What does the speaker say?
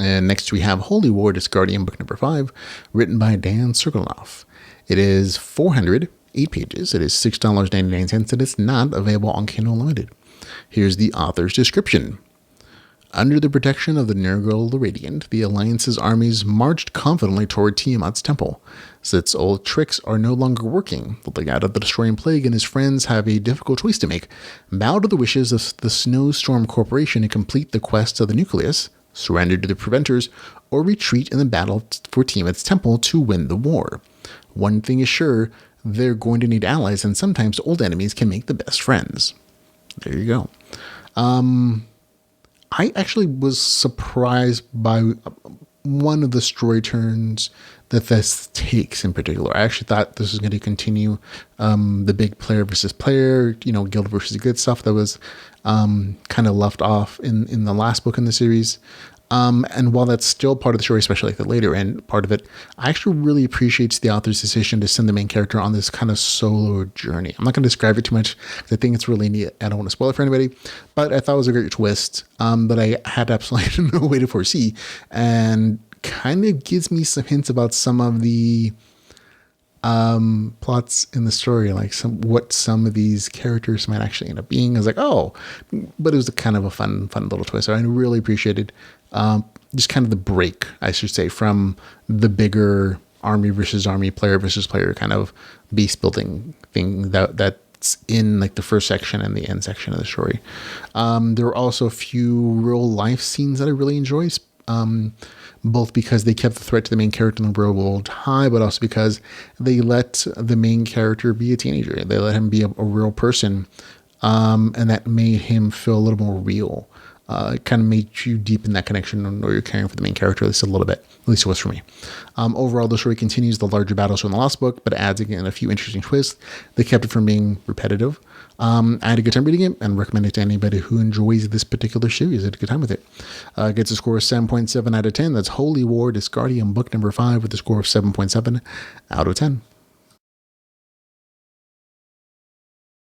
And next we have Holy War Disgardium, book number 5, written by Dan Circlenoff. It is 408 pages. It is $6.99, and it's not available on Kindle Unlimited. Here's the author's description. Under the protection of the Nergal the Radiant, the Alliance's armies marched confidently toward Tiamat's temple. Scyth's old tricks are no longer working. The Legate of the Destroying Plague and his friends have a difficult choice to make. Bow to the wishes of the Snowstorm Corporation and complete the quest of the Nucleus, surrender to the Preventers, or retreat in the battle for Tiamat's temple to win the war. One thing is sure, they're going to need allies, and sometimes old enemies can make the best friends. There you go. I actually was surprised by one of the story turns that this takes in particular. I actually thought this was going to continue the big player versus player, guild versus good stuff that was kind of left off in the last book in the series. And while that's still part of the story, especially like the later end part of it, I actually really appreciate the author's decision to send the main character on this kind of solo journey. I'm not going to describe it too much because I think it's really neat. I don't want to spoil it for anybody, but I thought it was a great twist that I had absolutely no way to foresee, and kind of gives me some hints about some of the plots in the story, like what some of these characters might actually end up being. I was like, oh, but it was kind of a fun little twist. So I really appreciated just kind of the break, I should say, from the bigger army versus army, player versus player kind of base building thing that's in like the first section and the end section of the story. There were also a few real life scenes that I really enjoyed. Both because they kept the threat to the main character in the real world high, but also because they let the main character be a teenager. They let him be a real person, and that made him feel a little more real. It kind of made you deepen that connection, or you're caring for the main character at least a little bit. At least it was for me. Overall, the story continues the larger battles from the last book, but adds again a few interesting twists that kept it from being repetitive. I had a good time reading it and recommend it to anybody who enjoys this particular series. I had a good time with it. Gets a score of 7.7 out of 10. That's Holy War Disgardium, book number 5, with a score of 7.7 out of 10.